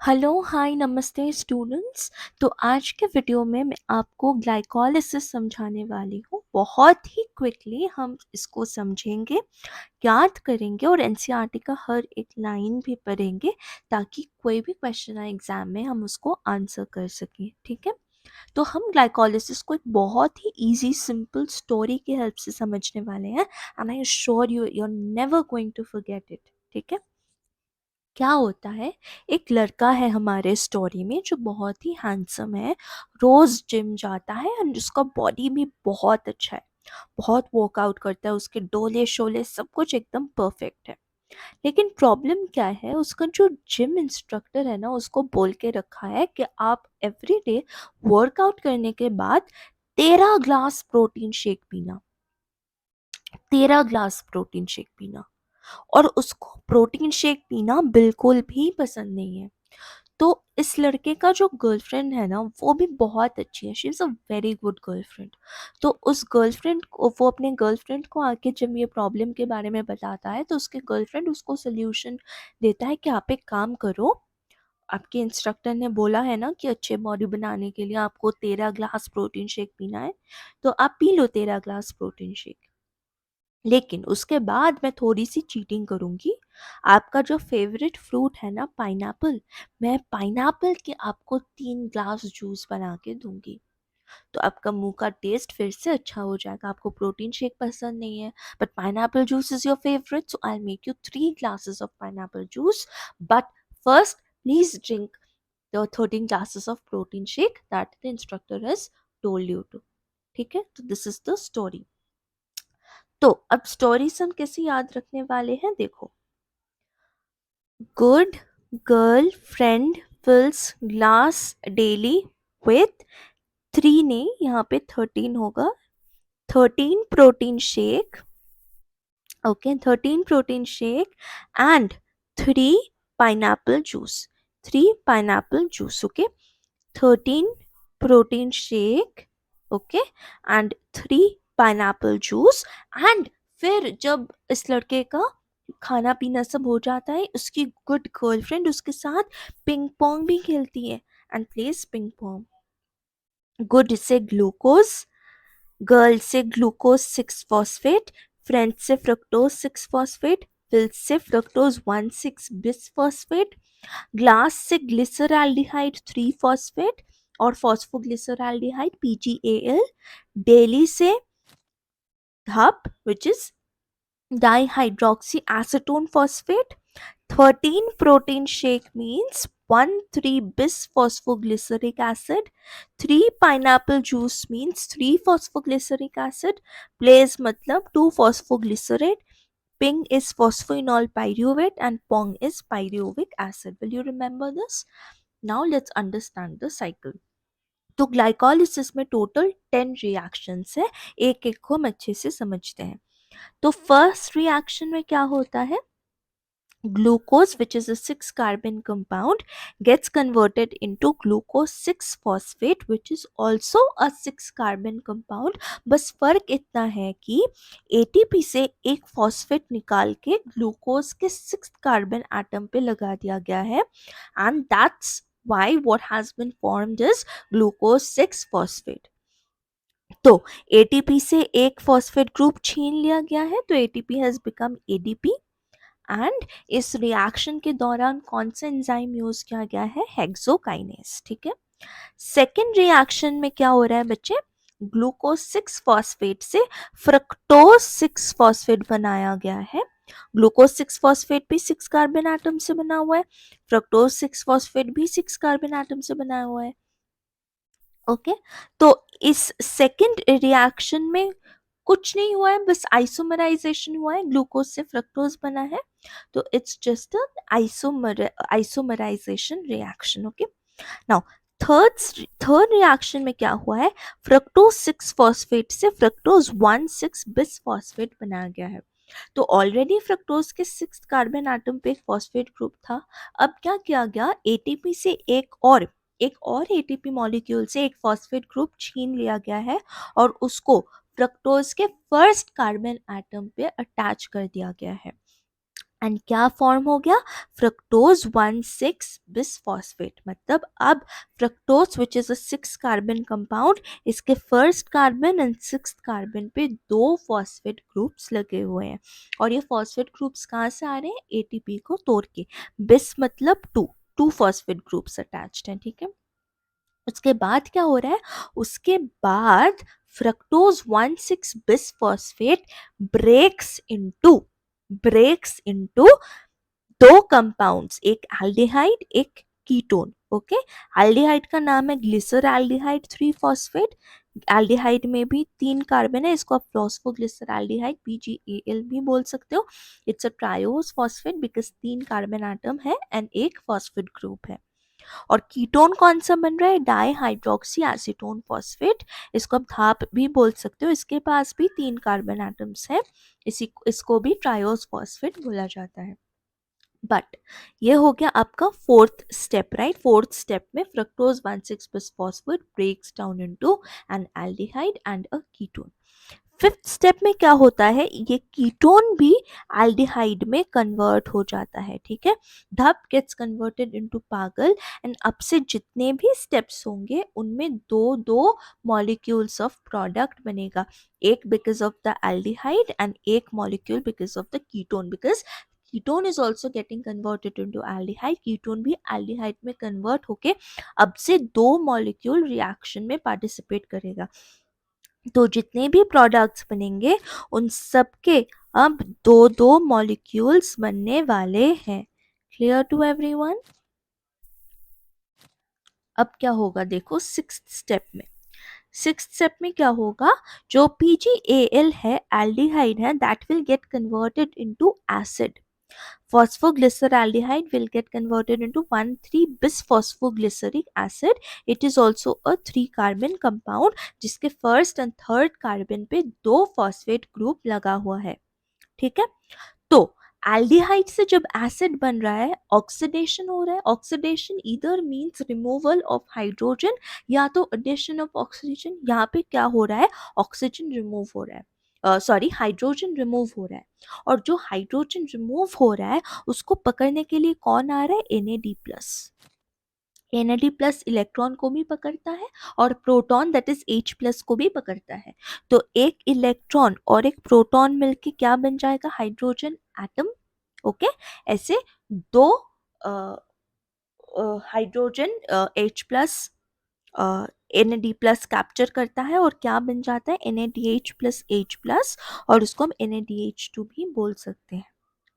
Hello, हाय, नमस्ते students. तो आज के वीडियो में मैं आपको ग्लाइकोलिसिस समझाने वाली हूँ। बहुत ही क्विकली हम इसको समझेंगे, याद करेंगे और एनसीईआरटी का हर एक लाइन भी पढ़ेंगे ताकि कोई भी क्वेश्चन आए एग्जाम में हम उसको आंसर कर सकें। ठीक है, तो हम ग्लाइकोलिसिस को एक बहुत ही इजी सिंपल स्टोरी की हेल्प से समझने वाले हैं and I assure you are never going to forget it. ठीक है, क्या होता है, एक लड़का है हमारे स्टोरी में जो बहुत ही हैंडसम है, रोज जिम जाता है एंड उसका बॉडी भी बहुत अच्छा है, बहुत वर्कआउट करता है, उसके डोले शोले सब कुछ एकदम परफेक्ट है। लेकिन प्रॉब्लम क्या है, उसका जो जिम इंस्ट्रक्टर है ना, उसको बोल के रखा है कि आप एवरी डे वर्कआउट करने के बाद 13 ग्लास प्रोटीन शेक पीना, 13 ग्लास प्रोटीन शेक पीना। और उसको प्रोटीन शेक पीना बिल्कुल भी पसंद नहीं है। तो इस लड़के का जो गर्लफ्रेंड है ना, वो भी बहुत अच्छी है, she is a very good girlfriend. तो उस गर्लफ्रेंड को, वो अपने गर्लफ्रेंड को आके जब ये प्रॉब्लम के बारे में बताता है तो उसके गर्लफ्रेंड उसको सोल्यूशन देता है कि आप एक काम करो, आपके इंस्ट्रक्टर ने बोला है ना कि अच्छे बॉडी बनाने के लिए आपको 13 ग्लास प्रोटीन शेक पीना है, तो आप P low 13 glass protein shake. लेकिन उसके बाद मैं थोड़ी सी चीटिंग करूँगी। आपका जो फेवरेट फ्रूट है ना, पाइनएप्पल, मैं पाइनएप्पल के आपको 3 ग्लास जूस बना के दूंगी। तो आपका मुंह का टेस्ट फिर से अच्छा हो जाएगा। आपको प्रोटीन शेक पसंद नहीं है but pineapple juice is your favourite, so I make you 3 glasses of pineapple juice, but first please drink the 13 glasses of protein shake that the instructor has told you to. ठीक है, तो this is the story. तो अब story से हम कैसे याद रखने वाले हैं, देखो। Good girlfriend fills glass daily with 3 नहीं, यहाँ पे 13 होगा, 13 protein shake. Okay, 13 protein shake and 3 pineapple juice, 3 pineapple juice. Okay, 13 protein shake, okay, and 3 pineapple juice. And फिर जब इस लड़के का खाना पीना सब हो जाता है, उसकी गुड गर्लफ्रेंड उसके साथ पिंग पोंग भी खेलती है and place ping pong. Good से ग्लूकोज, गर्ल से ग्लूकोज 6 फॉस्फेट, फ्रेंड से फ्रक्टोज 6 फॉस्फेट, फिल से फ्रक्टोज 1,6 बिस फॉस्फेट, ग्लास से ग्लिसरल्डिहाइड 3 फॉस्फेट और फॉस्फोग्लिसरल्डिहाइड PGAL, डेली से hub which is dihydroxy acetone phosphate. 13 protein shake means 1,3 bis phosphoglyceric acid, 3 pineapple juice means 3 phosphoglyceric acid, blaze मतलब 2 phosphoglycerate, ping is phosphoenol pyruvate and pong is pyruvic acid. Will you remember this? Now let's understand the cycle. तो glycolysis में total 10 reactions है, एक एक को हम अच्छे से समझते हैं। तो फर्स्ट रिएक्शन में क्या होता है, glucose, which is a 6 carbon compound, gets converted into glucose 6 phosphate, which is also a 6 carbon compound। बस फर्क इतना है कि ATP से एक फॉस्फेट निकाल के ग्लूकोज के 6 कार्बन एटम पे लगा दिया गया है and that's why what has been formed is glucose 6 phosphate। तो ATP से एक फॉस्फेट ग्रुप छीन लिया गया है, तो ATP has become ADP and इस रिएक्शन के दौरान कौन सा एंजाइम यूज किया गया है, हेक्सोकाइनेज। ठीक है, सेकेंड रिएक्शन में क्या हो रहा है बच्चे, ग्लूकोज 6 फॉस्फेट से फ्रक्टोज 6 फॉस्फेट बनाया गया है। ग्लूकोज 6 फॉस्फेट भी 6 कार्बन एटम से बना हुआ है, फ्रक्टोज 6 फॉस्फेट भी 6 कार्बन एटम से बनाया हुआ है। ओके, तो इस सेकेंड रिएक्शन में कुछ नहीं हुआ है, बस आइसोमराइजेशन हुआ है, ग्लूकोज से फ्रक्टोज बना है, तो it's just a isomerisation reaction. Okay, now third reaction में क्या हुआ है, फ्रक्टोज 6 फॉस्फेट से फ्रक्टोज 1,6 बिस फॉस्फेट बनाया गया है। तो ऑलरेडी फ्रक्टोज के 6 कार्बन एटम पे एक फॉस्फेट ग्रुप था। अब क्या किया गया, एटीपी से एक और एटीपी मॉलिक्यूल से एक फॉस्फेट ग्रुप छीन लिया गया है और उसको फ्रक्टोज के फर्स्ट कार्बन एटम पे अटैच कर दिया गया है एंड क्या फॉर्म हो गया, फ्रक्टोज 1,6 बिसफॉस्फेट। मतलब अब fructose which is a 6 carbon compound, इसके first carbon and 6th carbon पे 2 फॉस्फेट ग्रुप्स लगे हुए हैं। और ये फॉस्फेट ग्रुप्स कहाँ से आ रहे हैं, एटीपी को तोड़ के। बिस मतलब 2 फॉस्फेट ग्रुप्स अटैच्ड हैं, ठीक है। उसके बाद क्या हो रहा है, उसके बाद fructose 1,6 bisphosphate breaks into 2 compounds, एक एल्डिहाइड एक कीटोन। ओके, एल्डिहाइड का नाम है ग्लिसरएल्डिहाइड 3 फॉस्फेट। एल्डिहाइड में भी 3 कार्बन है, इसको आप फॉस्फोग्लिसरएल्डिहाइड PgAl भी बोल सकते हो। It's a triose phosphate because 3 carbon atom है एंड एक फॉस्फेट ग्रुप है। और कीटोन कौन सा बन रहा है, डाई हाइड्रोक्सी एसीटोन फॉस्फेट, इसको आप धाप भी बोल सकते हो। इसके पास भी 3 कार्बन एटम्स है, इसको भी ट्रायोस फॉस्फेट बोला जाता है। बट ये हो गया आपका fourth step, right. Fourth step में fructose 1,6 bisphosphate breaks down into an aldehyde and a ketone. Fifth step में क्या होता है, ये कीटोन भी एल्डिहाइड में कन्वर्ट हो जाता है, ठीक है। धप गेट्स कन्वर्टेड इनटू पागल एंड अब से जितने भी स्टेप्स होंगे उनमें दो दो मॉलिक्यूल्स ऑफ प्रोडक्ट बनेगा, एक because of the aldehyde and एक molecule because of the ketone. Because ketone is also getting converted into aldehyde, ketone भी एल्डिहाइड में कन्वर्ट होके अब से 2 मॉलिक्यूल रिएक्शन में पार्टिसिपेट करेगा। तो जितने भी प्रोडक्ट्स बनेंगे उन सब के अब 2 मॉलिक्यूल्स बनने वाले हैं। Clear to everyone. अब क्या होगा देखो सिक्स्थ स्टेप में क्या होगा, जो PgAl है एल्डिहाइड है that will get converted into acid. Phosphoglyceraldehyde will get converted into 1,3-bisphosphoglyceric acid. It is also a 3 carbon compound जिसके फर्स्ट एंड थर्ड कार्बन पे 2 फॉस्फेट ग्रुप लगा हुआ है, ठीक है। तो एल्डिहाइड से जब एसिड बन रहा है ऑक्सीडेशन हो रहा है। ऑक्सीडेशन इधर मींस रिमूवल ऑफ हाइड्रोजन या तो एडिशन ऑफ ऑक्सीजन। यहाँ पे क्या हो रहा है, ऑक्सीजन रिमूव हो रहा है, सॉरी हाइड्रोजन रिमूव हो रहा है। और जो हाइड्रोजन रिमूव हो रहा है उसको पकड़ने के लिए कौन आ रहा है, NAD+। NAD+ इलेक्ट्रॉन को भी पकड़ता है और प्रोटॉन दैट इज H+ को भी पकड़ता है। तो एक इलेक्ट्रॉन और एक प्रोटॉन मिलके क्या बन जाएगा, हाइड्रोजन एटम। ओके, ऐसे 2 हाइड्रोजन H+ NAD+ कैप्चर करता है और क्या बन जाता है, NADH+H+, और उसको हम NADH2 भी बोल सकते हैं,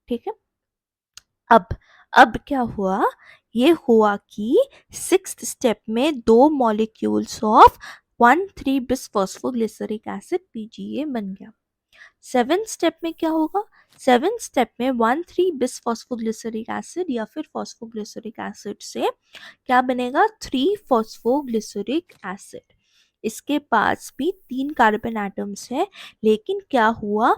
ठीक है। अब अब क्या हुआ, ये हुआ कि सिक्स्थ स्टेप में 2 मॉलिक्यूल्स ऑफ 1,3 बिसफॉस्फोग्लिसरिक एसिड PGA बन गया। सेवेंथ स्टेप में क्या होगा, सेवेंथ स्टेप में 1,3 बिसफॉस्फोग्लिसरिक एसिड या फिर फॉस्फोग्लिसरिक एसिड से क्या बनेगा, 3 फॉस्फोग्लिसरिक एसिड। इसके पास भी 3 कार्बन एटम्स है, लेकिन क्या हुआ,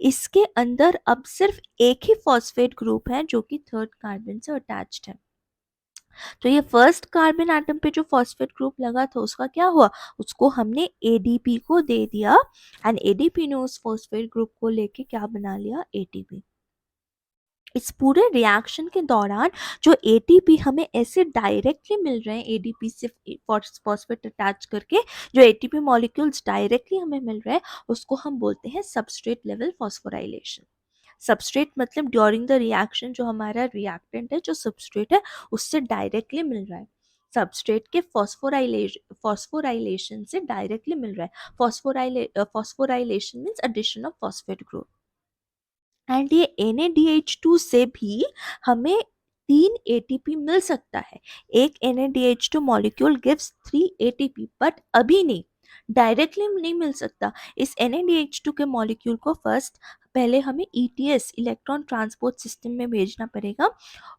इसके अंदर अब सिर्फ एक ही फॉस्फेट ग्रुप है जो कि थर्ड कार्बन से अटैच्ड है। तो ये फर्स्ट कार्बन एटम पे जो फॉस्फेट ग्रुप लगा था उसका क्या हुआ, उसको हमने ADP को दे दिया एंड ADP ने उस फॉस्फेट ग्रुप को लेके क्या बना लिया, ATP। इस पूरे रिएक्शन के दौरान जो ATP हमें ऐसे डायरेक्टली मिल रहे हैं ADP से फॉस्फेट अटैच करके, जो ATP मॉलिक्यूल्स डायरेक्टली हमें मिल रहे हैं उसको हम बोलते हैं सबस्ट्रेट लेवल फॉस्फोराइलेशन। सबस्ट्रेट मतलब ड्यूरिंग द रिएक्शन जो हमारा रिएक्टेंट है, जो सबस्ट्रेट है उससे डायरेक्टली मिल रहा है। सबस्ट्रेट के फॉस्फोराइलेशन से डायरेक्टली मिल रहा है। Phosphorylation means addition of phosphate group. And ये NADH2 से भी हमें 3 ATP मिल सकता है। एक NADH2 molecule gives 3 ATP, but अभी नहीं, डायरेक्टली नहीं मिल सकता। इस NADH2 के मॉलिक्यूल को फर्स्ट पहले हमें ETS इलेक्ट्रॉन ट्रांसपोर्ट सिस्टम में भेजना पड़ेगा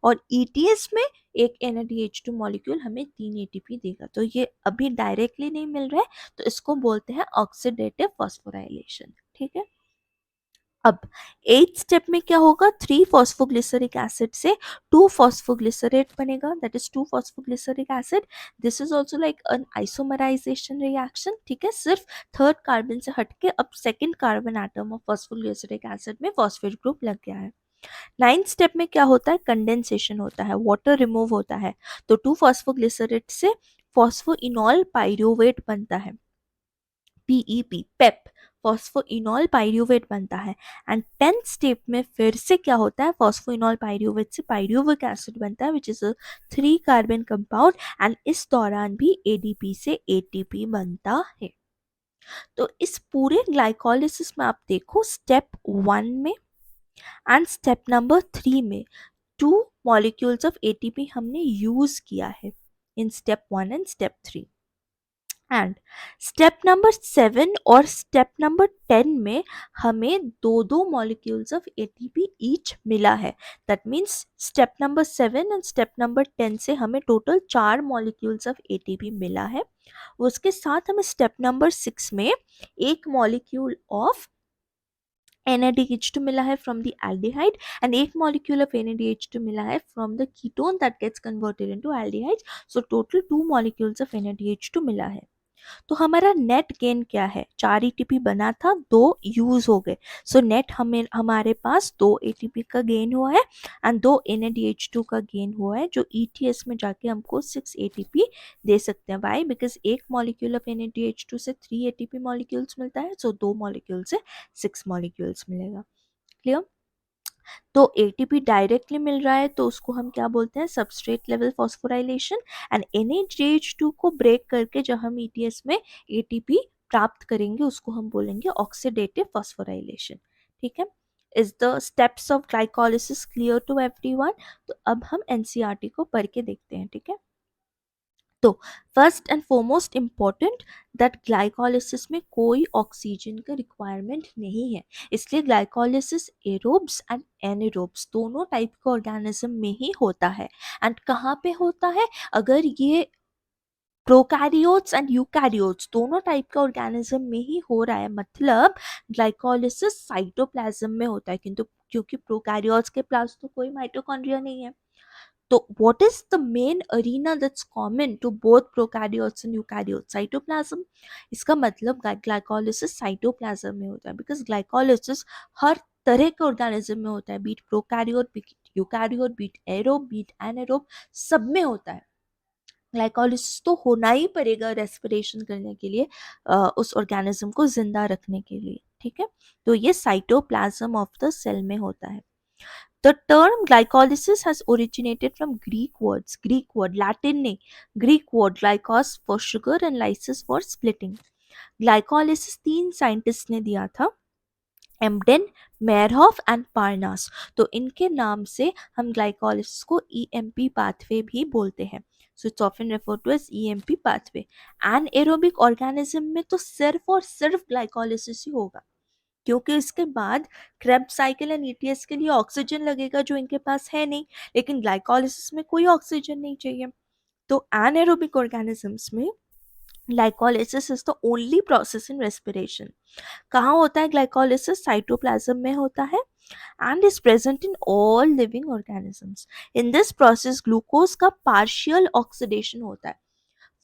और ETS में एक NADH2 मॉलिक्यूल हमें 3 ATP देगा। तो ये अभी डायरेक्टली नहीं मिल रहा है, तो इसको बोलते हैं ऑक्सीडेटिव फॉस्फोराइलेशन, ठीक है। अब 8th स्टेप में क्या होगा, 3 फॉस्फोग्लिसरिक एसिड से 2 फॉस्फोग्लिसरेट बनेगा, that is 2 phosphoglyceric acid. This is also like an isomerisation reaction, ठीक है। सिर्फ थर्ड कार्बन से हटके अब second carbon atom of phosphoglyceric acid में फॉस्फेट ग्रुप लग गया है। नाइन्थ स्टेप में क्या होता है, कंडेंसेशन होता है, वाटर रिमूव होता है, तो 2 फॉस्फोग्लिसरेट से फॉस्फोइनॉल पाइरूवेट बनता है, पीईपी, पेप, फॉस्फोइनॉल पाइरूवेट बनता है। एंड 10th स्टेप में फिर से क्या होता है, फॉस्फोइनॉल पाइरूवेट से पाइरूविक एसिड बनता है विच is a 3 carbon compound, and इस दौरान भी एडीपी से एटीपी बनता है। तो इस पूरे ग्लाइकोलिसिस में आप देखो स्टेप 1 में एंड स्टेप नंबर 3 में 2 मॉलिक्यूल्स ऑफ एटीपी हमने यूज किया है in step 1 and step 3। And step number 7 और स्टेप नंबर 10 में हमें 2 मॉलिक्यूल्स ऑफ एटीपी ईच मिला है। That means step number 7 and step number 10 से हमें टोटल 4 मॉलिक्यूल्स ऑफ एटीपी मिला है। उसके साथ हमें स्टेप नंबर 6 में 1 मॉलिक्यूल ऑफ NADH2 मिला है from the aldehyde, and 1 molecule of NADH2 मिला है from the ketone that gets converted into aldehyde. So total 2 molecules of NADH2 मिला है। तो हमारा नेट गेन क्या है, 4 एटीपी बना था, 2 यूज हो गए, सो नेट हमें हमारे पास 2 एटीपी का गेन हुआ है एंड 2 NADH2 का गेन हुआ है, जो ETS में जाके हमको 6 एटीपी दे सकते हैं। Y, because 1 molecule of NADH2 से 3 एटीपी मॉलिक्यूल्स मिलता है, सो 2 मॉलिक्यूल से 6 मॉलिक्यूल्स मिलेगा। क्लियर? तो एटीपी डायरेक्टली मिल रहा है तो उसको हम क्या बोलते हैं, substrate level phosphorylation. And NADH2 को ब्रेक करके जब हम ETS में एटीपी प्राप्त करेंगे उसको हम बोलेंगे ऑक्सीडेटिव फॉस्फोराइलेशन। ठीक है, is the steps of glycolysis clear to everyone? तो अब हम NCERT को पढ़ के देखते हैं। ठीक है, तो first and foremost important that glycolysis में कोई ऑक्सीजन का रिक्वायरमेंट नहीं है, इसलिए ग्लाइकोलिसिस एरोब्स एंड एनारोब्स दोनों टाइप के ऑर्गेनिज्म में ही होता है। एंड कहाँ पे होता है, अगर ये प्रोकैरियोट्स एंड यूकैरियोट्स दोनों टाइप के ऑर्गेनिज्म में ही हो रहा है, मतलब ग्लाइकोलिसिस साइटोप्लाज्म में होता है, किंतु क्योंकि प्रोकैरियोट्स के पास तो कोई माइटोकॉन्ड्रिया नहीं है। तो what is the main arena that's common to both prokaryotes and eukaryotes? Cytoplasm. इसका मतलब ग्लाइकोलिसिस साइटोप्लाज्म में होता है, बिकॉज ग्लाइकोलिसिस हर तरह के ऑर्गेनिज्म में होता है, be it prokaryote, be it eukaryote, be it aerobe, be it anaerobe, सब में होता है। ग्लाइकोलिसिस तो होना ही पड़ेगा रेस्पिरेशन करने के लिए, उस ऑर्गेनिज्म को जिंदा रखने के लिए। ठीक है, तो ये साइटोप्लाज्म ऑफ द सेल में होता है। The term glycolysis has originated from Greek words. Greek word, Latin नहीं, Greek word glycos for sugar and lysis for splitting. Glycolysis 3 scientist ने दिया था, एम्डेन, मेयरहॉफ एंड पार्नास। तो इनके नाम से हम ग्लाइकोलिसिस को EMP पाथवे भी बोलते हैं। So it's often referred to as EMP pathway. Anaerobic organism में तो सिर्फ और सिर्फ ग्लाइकोलिसिस ही होगा, क्योंकि इसके बाद क्रेब्स साइकिल एंड ETS के लिए ऑक्सीजन लगेगा जो इनके पास है नहीं, लेकिन ग्लाइकोलिसिस में कोई ऑक्सीजन नहीं चाहिए। तो एनाएरोबिक ऑर्गेनिजम्स में glycolysis is the only process in respiration. कहाँ होता है ग्लाइकोलिसिस? साइटोप्लाज्म में होता है and is present in all living organisms. In this process glucose का पार्शियल ऑक्सीडेशन होता है।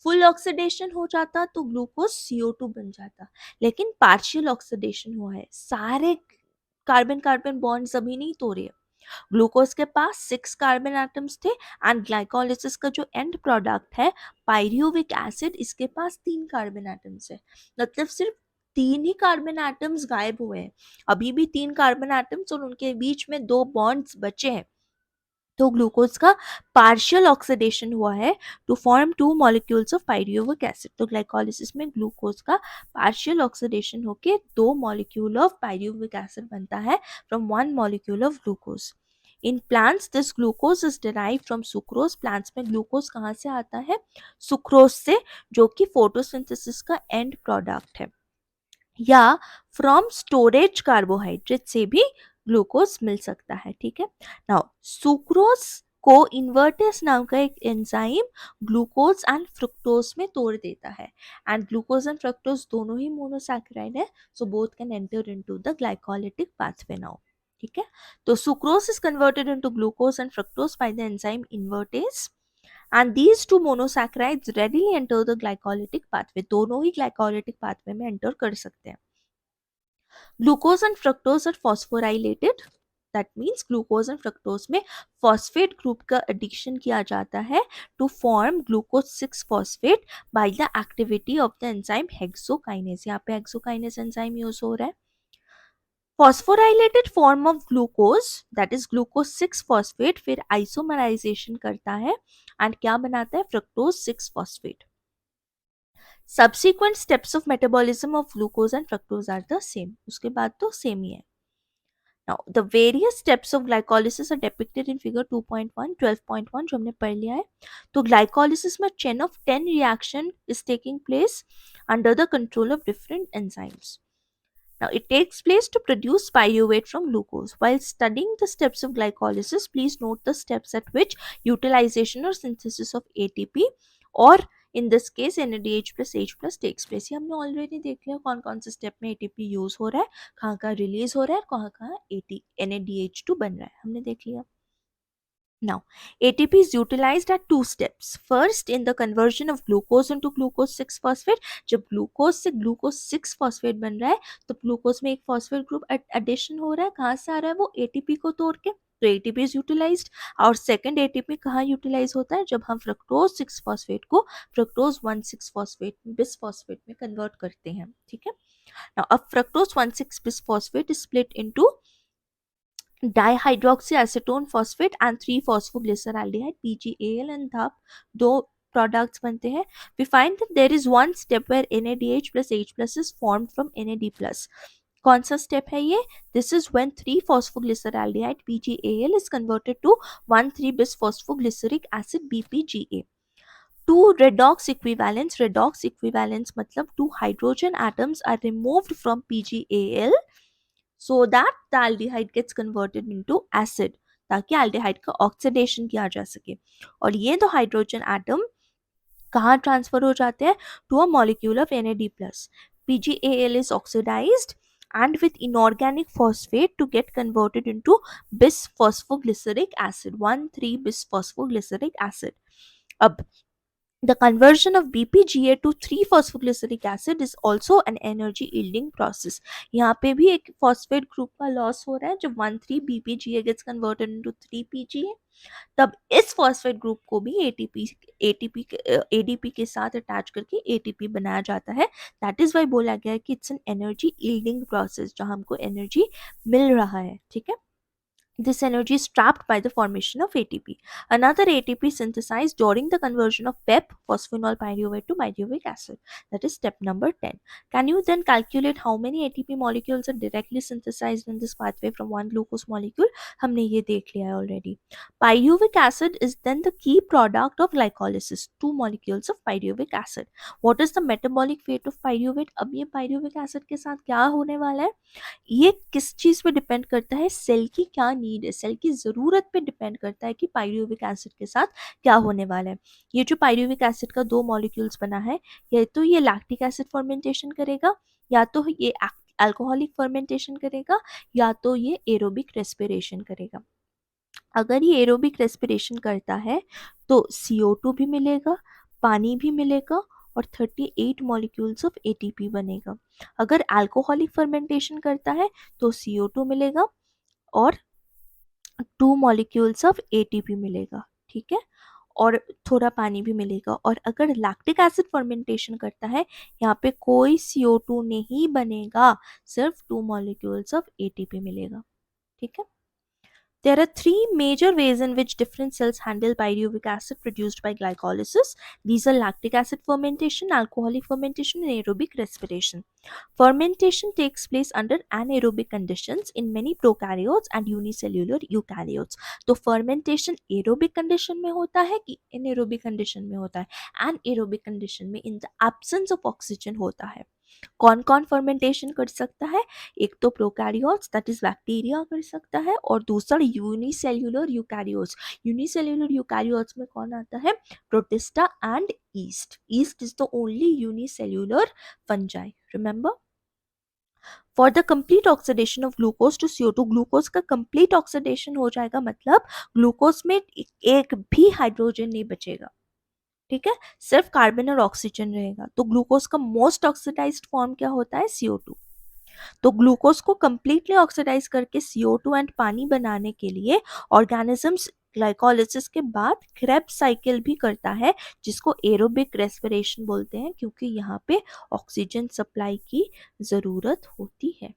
फुल ऑक्सीडेशन हो जाता तो ग्लूकोज CO2 बन जाता, लेकिन पार्शियल ऑक्सीडेशन हुआ है, सारे कार्बन कार्बन बॉन्ड्स अभी नहीं तोड़े। ग्लूकोज के पास 6 कार्बन एटम्स थे एंड ग्लाइकोलिसिस का जो एंड प्रोडक्ट है पायरूविक एसिड, इसके पास 3 कार्बन एटम्स है, मतलब सिर्फ 3 ही कार्बन एटम्स गायब हुए हैं, अभी भी 3 कार्बन एटम्स और उनके बीच में 2 बॉन्ड्स बचे हैं। तो ग्लूकोज का पार्शियल ऑक्सीडेशन हुआ है to form 2 molecules of pyruvic acid. तो ग्लाइकोलिसिस में ग्लूकोज का पार्शियल ऑक्सीडेशन होके 2 मॉलिक्यूल ऑफ पायरूविक एसिड बनता है from 1 molecule of glucose. In plants this glucose is derive from sucrose. Plants में ग्लूकोज कहाँ से आता है? सुक्रोज से, जो कि फोटोसिंथेसिस का एंड प्रोडक्ट है, या फ्रॉम स्टोरेज कार्बोहाइड्रेट से भी ग्लूकोज मिल सकता है। ठीक है, नाउ सुक्रोज को इन्वर्टेस नाम का एक एंजाइम ग्लूकोज एंड फ्रुक्टोज में तोड़ देता है, एंड ग्लूकोज एंड फ्रुक्टोज दोनों ही मोनोसैकेराइड है, so both can enter into the glycolytic pathway now. ठीक है, तो sucrose is converted into glucose and fructose by the enzyme invertase, and these two monosaccharides readily enter the glycolytic pathway। दोनों ही glycolytic pathway में enter कर सकते हैं। Glucose and fructose are phosphorylated that means glucose and fructose में phosphate group का addition किया जाता है to form glucose 6 phosphate by the activity of the enzyme hexokinase. यहाँ पे हेक्सोकाइनेज एंजाइम यूज हो रहा है। Phosphorylated form of glucose that is glucose 6 phosphate फिर आइसोमराइजेशन करता है एंड क्या बनाता है, fructose 6 phosphate. Subsequent steps of metabolism of glucose and fructose are the same. उसके बाद तो सेम ही है। Now, the various steps of glycolysis are depicted in figure 2.1, 12.1 जो हमने पढ़ लिया है। तो glycolysis में chain of 10 reaction is taking place under the control of different enzymes. Now, it takes place to produce pyruvate from glucose. While studying the steps of glycolysis, please note the steps at which utilization or synthesis of ATP or in this case NADH plus H plus takes place। ये हमने already देख लिया कौन कौन से step में ATP use हो रहा है, कहाँ कहाँ रिलीज हो रहा है, कहाँ कहाँ NADH2 बन रहा है, हमने देख लिया। Now, ATP is utilized at two steps. First, in the conversion of glucose into glucose 6 phosphate. जब ग्लूकोज से ग्लूकोज 6 फॉस्फेट बन रहा है तो ग्लूकोज में एक फॉस्फेट ग्रुप एडिशन हो रहा है, कहाँ से आ रहा है वो, ATP को तोड़ के, तो ATP is utilized। और सेकंड ATP कहाँ यूटिलाइज होता है, जब हम फ्रक्टोज 6 फॉस्फेट को फ्रक्टोज 1,6 फॉस्फेट बिस फॉस्फेट में कन्वर्ट करते हैं, ठीक है। Now, अब fructose 1,6 bis phosphate is split into dihydroxyacetone phosphate and 3-phosphoglyceraldehyde PGAL and DAP, दो प्रोडक्ट्स बनते हैं। We find that there is one step where NADH plus H plus is formed from NAD plus। कौन सा step है ये, this is when 3-phosphoglyceraldehyde PGAL is converted to 1,3-bis-phosphoglyceric acid BPGA। Two redox equivalents मतलब two hydrogen atoms are removed from PGAL so that the aldehyde gets converted into acid, ताकि aldehyde का oxidation किया जा सके। और ये दो hydrogen atom कहाँ ट्रांसफर हो जाते हैं, to a molecule of NAD+। PGAL is oxidized and with inorganic phosphate to get converted into bis-phosphoglyceric acid, 1,3-bis-phosphoglyceric acid। अब the conversion of BPGA to 3-phosphoglyceric acid is also an energy yielding process। यहाँ पे भी एक phosphate group का loss हो रहा है, जब 1,3-BPGA gets converted into 3-PGA, तब इस phosphate group को भी ADP के साथ अटैच करके ATP बनाया जाता है। That is why बोला गया है कि it's an energy yielding process, जहाँ हमको energy मिल रहा है, ठीक है। This energy is trapped by the formation of ATP. Another ATP synthesized during the conversion of PEP, phosphoenol pyruvate, to pyruvic acid. That is step number 10. Can you then calculate how many ATP molecules are directly synthesized in this pathway from one glucose molecule? हमने ये देख लिया है already. Pyruvic acid is then the key product of glycolysis. 2 molecules of pyruvic acid. What is the metabolic fate of pyruvate? अब ये pyruvic acid के साथ क्या होने वाला है, ये किस चीज पे डिपेंड करता है, सेल की क्या नीड है, सेल की ज़रूरत पे डिपेंड करता है कि पायरुविक एसिड के साथ क्या होने वाला है। ये जो पायरुविक एसिड का 2 मॉलिक्यूल्स बना है, या तो ये लैक्टिक एसिड फर्मेंटेशन करेगा, या तो ये अल्कोहलिक फर्मेंटेशन करेगा, या तो ये एरोबिक रेस्पिरेशन करेगा। अगर ये एरोबिक रेस्पिरेशन करता है तो CO2 भी मिलेगा, पानी भी मिलेगा और 38 मॉलिक्यूल्स ऑफ ATP बनेगा। अगर अल्कोहलिक फर्मेंटेशन करता है तो CO2 मिलेगा और 2 मॉलिक्यूल्स ऑफ ATP मिलेगा, ठीक है, और थोड़ा पानी भी मिलेगा। और अगर लैक्टिक एसिड फर्मेंटेशन करता है, यहाँ पे कोई CO2 नहीं बनेगा, सिर्फ 2 मॉलिक्यूल्स ऑफ ATP मिलेगा, ठीक है। There are 3 major ways in which different cells handle pyruvic acid produced by glycolysis. These are lactic acid fermentation, alcoholic fermentation, and aerobic respiration. Fermentation takes place under anaerobic conditions in many prokaryotes and unicellular eukaryotes. तो fermentation aerobic condition में होता है कि anaerobic condition में होता है? Anaerobic condition में in the absence of oxygen होता है। कौन कौन फर्मेंटेशन कर सकता है, एक तो प्रोकैरियोट्स दैट इज बैक्टीरिया कर सकता है, और दूसरा यूनिसेल्युलर यूकैरियोट्स। यूनिसेल्युलर यूकैरियोट्स में कौन आता है, protista and yeast. Yeast is the only unicellular fungi, remember. For the complete oxidation of glucose to CO2, glucose का कंप्लीट ऑक्सीडेशन हो जाएगा, मतलब ग्लूकोज में एक भी हाइड्रोजन नहीं बचेगा, ठीक है, सिर्फ कार्बन और ऑक्सीजन रहेगा। तो ग्लूकोज का मोस्ट ऑक्सीडाइज्ड फॉर्म क्या होता है, CO2। तो ग्लूकोज को कंप्लीटली ऑक्सीडाइज करके CO2 एंड पानी बनाने के लिए ऑर्गेनिजम्स ग्लाइकोलिसिस के बाद क्रेब्स साइकिल भी करता है, जिसको एरोबिक रेस्पिरेशन बोलते हैं, क्योंकि यहाँ पे ऑक्सीजन सप्लाई की ज़रूरत होती है।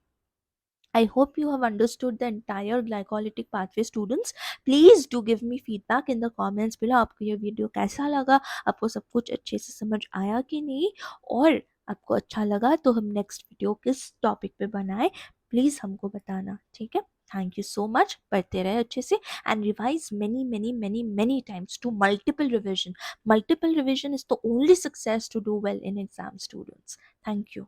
I hope you have understood the entire glycolytic pathway, students. Please do give me feedback in the comments below. आपको ये वीडियो कैसा लगा, आपको सब कुछ अच्छे से समझ आया कि नहीं, और आपको अच्छा लगा तो हम नेक्स्ट वीडियो किस टॉपिक पे बनाएं, प्लीज़ हमको बताना, ठीक है। Thank you so much. पढ़ते रहे अच्छे से and revise many many many many times to multiple revision. Multiple revision is the only success to do well in exam, students. Thank you.